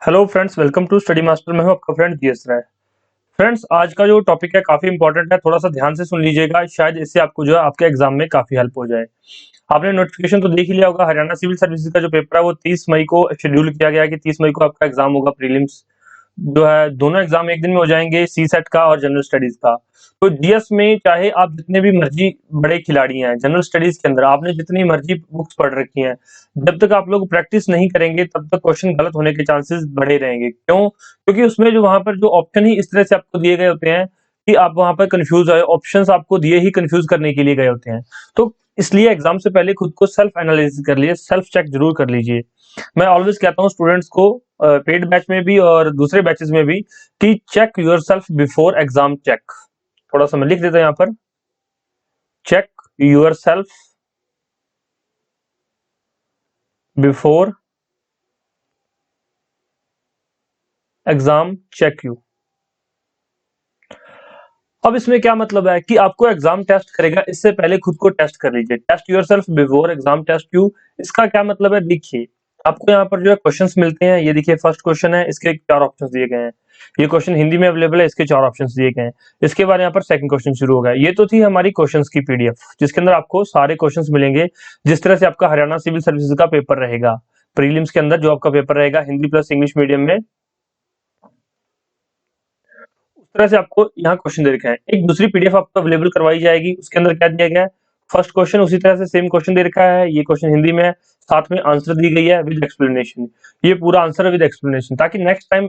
Hello friends, welcome to Study Master. मैं हूं आपका फ्रेंड जीएस राय। फ्रेंड्स, आज का जो टॉपिक है काफी इंपॉर्टेंट है, थोड़ा सा ध्यान से सुन लीजिएगा, शायद इससे आपको जो है आपके एग्जाम में काफी हेल्प हो जाए। आपने नोटिफिकेशन तो देख ही लिया होगा, हरियाणा सिविल सर्विसेज का जो पेपर है वो 30 मई को शेड्यूल किया गया है कि 30 मई को आपका एग्जाम होगा। प्रीलिम्स जो है दोनों एग्जाम एक दिन में हो जाएंगे, सी सेट का और जनरल स्टडीज का। तो जीएस में चाहे आप जितने भी मर्जी बड़े खिलाड़ी हैं, जनरल स्टडीज के अंदर आपने जितनी मर्जी बुक्स पढ़ रखी हैं, जब तक आप लोग प्रैक्टिस नहीं करेंगे तब तक क्वेश्चन गलत होने के चांसेस बढ़े रहेंगे। क्यों? क्योंकि उसमें जो वहां पर जो ऑप्शन ही इस तरह से आपको दिए गए होते हैं कि आप वहां पर कंफ्यूज आए, ऑप्शंस आपको दिए ही कंफ्यूज करने के लिए गए होते हैं। तो इसलिए एग्जाम से पहले खुद को सेल्फ एनालिसिस कर लीजिए, सेल्फ चेक जरूर कर लीजिए। मैं ऑलवेज कहता हूँ स्टूडेंट्स को, पेड बैच में भी और दूसरे बैचेस में भी, कि check yourself before exam check. थोड़ा सा मैं लिख देता हूं यहाँ पर, check yourself before exam check you. अब इसमें क्या मतलब है कि आपको एग्जाम टेस्ट करेगा, इससे पहले खुद को टेस्ट कर लीजिए। Test yourself before exam test you, इसका क्या मतलब है? देखिए, आपको यहाँ पर जो है क्वेश्चंस मिलते हैं। ये देखिए, फर्स्ट क्वेश्चन है, इसके 4 ऑप्शंस दिए गए हैं। ये क्वेश्चन हिंदी में अवेलेबल है, इसके 4 ऑप्शंस दिए गए हैं। इसके बाद यहाँ पर सेकंड क्वेश्चन शुरू हो गया। ये तो थी हमारी क्वेश्चंस की पीडीएफ, जिसके अंदर आपको सारे क्वेश्चंस मिलेंगे, जिस तरह से आपका हरियाणा सिविल सर्विसेज का पेपर रहेगा। प्रीलिम्स के अंदर जो आपका पेपर रहेगा हिंदी प्लस इंग्लिश मीडियम में, उस तरह से आपको यहाँ क्वेश्चन दे रखे हैं। एक दूसरी पीडीएफ आपको अवेलेबल करवाई जाएगी, उसके अंदर क्या दिया गया है? फर्स्ट क्वेश्चन उसी तरह से सेम क्वेश्चन दे रखा है, ये क्वेश्चन हिंदी में है, साथ में आंसर दी गई है विद एक्सप्लेनेशन। ये पूरा आंसर है विद एक्सप्लेनेशन, ताकि नेक्स्ट टाइम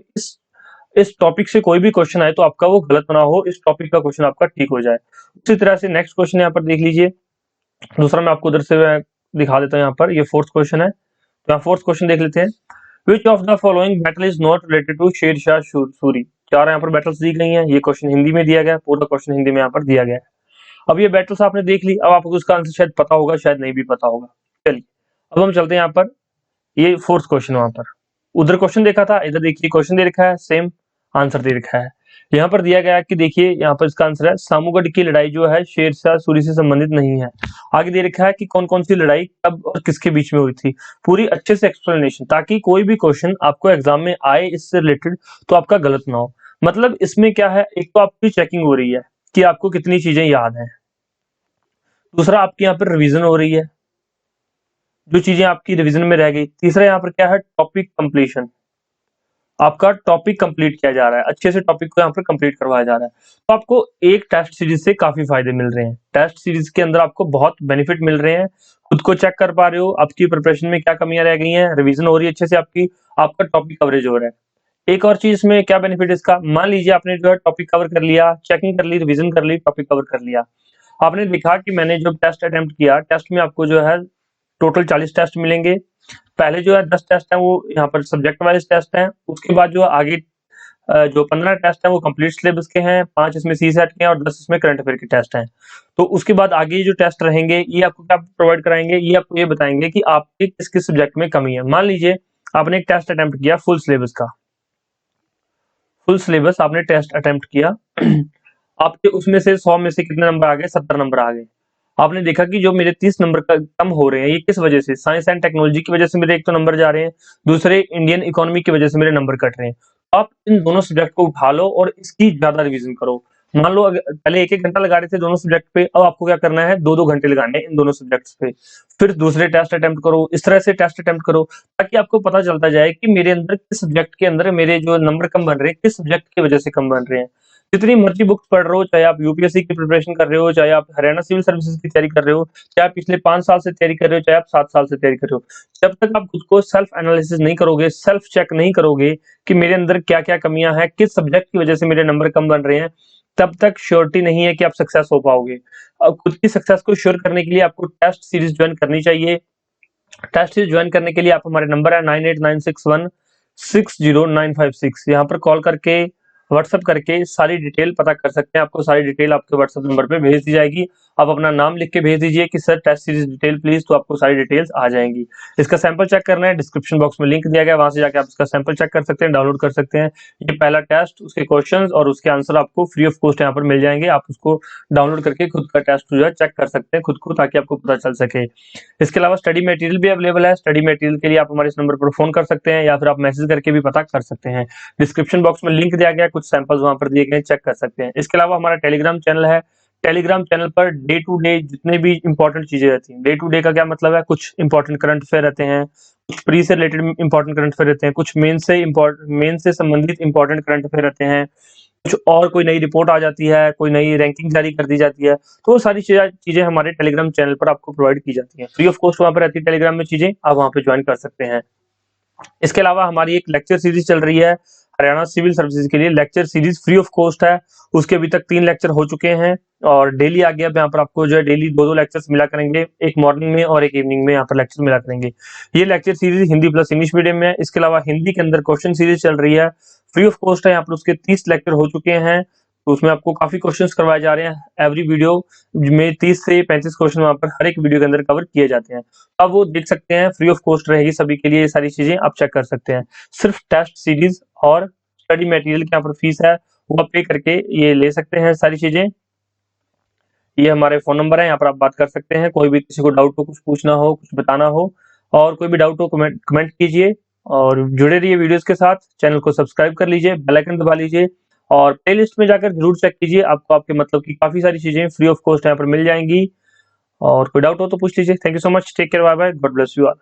इस टॉपिक से कोई भी क्वेश्चन आए तो आपका वो गलत ना हो, इस टॉपिक का क्वेश्चन आपका ठीक हो जाए। उसी तरह से नेक्स्ट क्वेश्चन यहाँ पर देख लीजिए। दूसरा मैं आपको उधर से दिखा देता हूँ। यहाँ पर ये फोर्थ क्वेश्चन है, तो यहाँ फोर्थ क्वेश्चन देख लेते हैं। Which of the following battle is not related to Sher Shah Suri? 4 यहाँ पर बैटल्स दी गई हैं। ये क्वेश्चन हिंदी में दिया गया, पूरा क्वेश्चन हिंदी में यहाँ पर दिया गया है। अब ये बैटल्स आपने देख ली, अब आपको उसका आंसर शायद पता होगा, शायद नहीं भी पता होगा। चलिए, अब हम चलते हैं यहाँ पर। ये फोर्थ क्वेश्चन, वहां पर उधर क्वेश्चन देखा था, इधर देखिए क्वेश्चन दे रखा है, सेम आंसर दे रखा है। यहाँ पर दिया गया है कि देखिए, यहाँ पर इसका आंसर है सामूगढ़ की लड़ाई जो है शेरशाह सूरी से संबंधित नहीं है। आगे दे रखा है कि कौन कौन सी लड़ाई कब और किसके बीच में हुई थी। पूरी अच्छे से एक्सप्लेनेशन, ताकि कोई भी क्वेश्चन आपको एग्जाम में आए इससे रिलेटेड तो आपका गलत ना हो। मतलब इसमें क्या है, एक तो आपकी चेकिंग हो रही है कि आपको कितनी चीजें याद हैं, दूसरा आपकी यहाँ पर रिविजन हो रही है, जो चीजें आपकी रिवीजन में रह गई। तीसरा यहाँ पर क्या है, टॉपिक कंप्लीशन। आपका टॉपिक कंप्लीट किया जा रहा है, अच्छे से टॉपिक को यहाँ पर कंप्लीट करवाया जा रहा है। तो आपको एक टेस्ट सीरीज से काफी फायदे मिल रहे हैं। टेस्ट सीरीज के अंदर आपको बहुत बेनिफिट मिल रहे हैं, खुद को चेक कर पा रहे हो, आपकी प्रिपरेशन में क्या कमियां रह गई हैं, रिवीजन हो रही है अच्छे से आपकी, आपका टॉपिक कवरेज हो रहा है। एक और चीज में क्या बेनिफिट इसका, मान लीजिए आपने जो है टॉपिक कवर कर लिया, चेकिंग कर ली, रिवीजन कर ली, टॉपिक कवर कर लिया। आपने देखा कि मैंने जो टेस्ट अटेम्प्ट किया, टेस्ट में आपको जो है टोटल 40 टेस्ट मिलेंगे। पहले जो है 10 टेस्ट हैं वो यहाँ पर सब्जेक्ट वाइज टेस्ट हैं। उसके बाद जो आगे जो 15 टेस्ट हैं वो कंप्लीट सिलेबस के हैं, 5 इसमें सी सेट के हैं और 10 इसमें करंट अफेयर के टेस्ट हैं। तो उसके बाद आगे जो टेस्ट रहेंगे ये आपको क्या प्रोवाइड कराएंगे, ये आपको ये बताएंगे कि आपके किस किस सब्जेक्ट में कमी है। मान लीजिए आपने एक टेस्ट अटेम्प्ट किया फुल सिलेबस का, फुल सिलेबस आपने टेस्ट अटेम्प्ट किया आपके उसमें से 100 में से कितने नंबर आ गए? 70 नंबर आ गए। आपने देखा कि जो मेरे 30 नंबर का कम हो रहे हैं, ये किस वजह से? साइंस एंड टेक्नोलॉजी की वजह से मेरे एक तो नंबर जा रहे हैं, दूसरे इंडियन इकोनॉमी की वजह से मेरे नंबर कट रहे हैं। आप इन दोनों सब्जेक्ट को उठा लो और इसकी ज्यादा रिवीजन करो। मान लो पहले 1-1 घंटा लगा रहे थे दोनों सब्जेक्ट पे, अब आपको क्या करना है, 2-2 घंटे लगाने हैं इन दोनों सब्जेक्ट्स पे। फिर दूसरे टेस्ट अटेम्प्ट करो, इस तरह से टेस्ट अटेम्प्ट करो, ताकि आपको पता चलता जाए कि मेरे अंदर किस सब्जेक्ट के अंदर मेरे जो नंबर कम बन रहे हैं, किस सब्जेक्ट की वजह से कम बन रहे हैं। जितनी मर्जी बुक्स पढ़ रहे हो, चाहे आप यूपीएससी की प्रिपरेशन कर रहे हो, चाहे आप हरियाणा सिविल सर्विसेज की तैयारी कर रहे हो, चाहे आप पिछले 5 साल से तैयारी कर रहे हो, चाहे आप 7 साल से तैयारी कर रहे हो, जब तक आप खुद को सेल्फ एनालिसिस नहीं करोगे, सेल्फ चेक नहीं करोगे कि मेरे अंदर क्या क्या कमियां हैं, किस सब्जेक्ट की वजह से मेरे नंबर कम बन रहे हैं, तब तक श्योरिटी नहीं है कि आप सक्सेस हो पाओगे। अब खुद की सक्सेस को श्योर करने के लिए आपको टेस्ट सीरीज ज्वाइन करनी चाहिए। टेस्ट सीरीज ज्वाइन करने के लिए आप हमारे नंबर है 9896160956, यहाँ पर कॉल करके, व्हाट्सएप करके सारी डिटेल पता कर सकते हैं। आपको सारी डिटेल आपके व्हाट्सएप नंबर पे भेज दी जाएगी। आप अपना नाम लिख के भेज दीजिए कि sir test series detail please, तो आपको सारी डिटेल्स आ जाएंगी। इसका सैंपल चेक करना है, डिस्क्रिप्शन बॉक्स में लिंक दिया गया है, वहां से जाके आप इसका सैंपल चेक कर सकते हैं, डाउनलोड कर सकते हैं। ये पहला टेस्ट, उसके क्वेश्चंस और उसके आंसर आपको फ्री ऑफ कॉस्ट यहाँ पर मिल जाएंगे। आप उसको डाउनलोड करके खुद का टेस्ट जो है चेक कर सकते हैं खुद को, ताकि आपको पता चल सके। इसके अलावा स्टडी मटेरियल भी अवेलेबल है। स्टडी मटेरियल के लिए आप हमारे इस नंबर पर फोन कर सकते हैं या फिर आप मैसेज करके भी पता कर सकते हैं। डिस्क्रिप्शन बॉक्स में लिंक दिया गया है, कुछ सैंपल्स वहां पर दिए गए, चेक कर सकते हैं। इसके अलावा हमारा टेलीग्राम चैनल है। टेलीग्राम चैनल पर डे टू डे जितने भी इंपॉर्टेंट चीजें रहती हैं, डे टू डे का क्या मतलब है, कुछ इंपॉर्टेंट करंट अफेयर रहते हैं, कुछ प्री से रिलेटेड इंपॉर्टेंट करंट अफेयर रहते हैं, कुछ मेन से संबंधित इंपॉर्टेंट करंट अफेयर रहते हैं, कुछ और कोई नई रिपोर्ट आ जाती है, कोई नई रैंकिंग जारी कर दी जाती है, तो वो सारी चीजें हमारे टेलीग्राम चैनल पर आपको प्रोवाइड की जाती हैं। फ्री ऑफ कॉस्ट वहां पर रहती है टेलीग्राम में चीजें, आप वहां पे ज्वाइन कर सकते हैं। इसके अलावा हमारी एक लेक्चर सीरीज चल रही है हरियाणा सिविल सर्विसेज के लिए। Lecture series free of cost है, उसके अभी तक 3 लेक्चर हो चुके हैं और डेली आगे अब यहाँ पर आपको जो है डेली 2-2 लेक्चर्स मिला करेंगे, एक मॉर्निंग में और एक इवनिंग में यहाँ पर लेक्चर मिला करेंगे। ये lecture series Hindi plus English medium में है। इसके अलावा हिंदी के अंदर क्वेश्चन सीरीज चल रही है, फ्री ऑफ कॉस्ट है, यहाँ पर उसके 30 लेक्चर हो चुके हैं। तो उसमें आपको काफी क्वेश्चंस करवाए जा रहे हैं। एवरी वीडियो में 30 से 35 क्वेश्चन वहां पर हर एक वीडियो के अंदर कवर किए जाते हैं। अब वो देख सकते हैं, फ्री ऑफ कॉस्ट रहेगी सभी के लिए, ये सारी चीजें आप चेक कर सकते हैं। सिर्फ टेस्ट सीरीज और स्टडी मटेरियल की यहाँ पर फीस है, वो आप पे करके ये ले सकते हैं सारी चीजें। ये हमारे फोन नंबर है, यहाँ पर आप बात कर सकते हैं। कोई भी किसी को डाउट हो, कुछ पूछना हो, कुछ बताना हो और कोई भी डाउट हो कमेंट कीजिए और जुड़े रहिए वीडियोस के साथ। चैनल को सब्सक्राइब कर लीजिए, बेल आइकन दबा लीजिए और प्लेलिस्ट में जाकर जरूर चेक कीजिए, आपको आपके मतलब की काफी सारी चीजें फ्री ऑफ कॉस्ट यहाँ पर मिल जाएंगी। और कोई डाउट हो तो पूछ लीजिए। Thank you so much, take care, bye bye, God bless you all.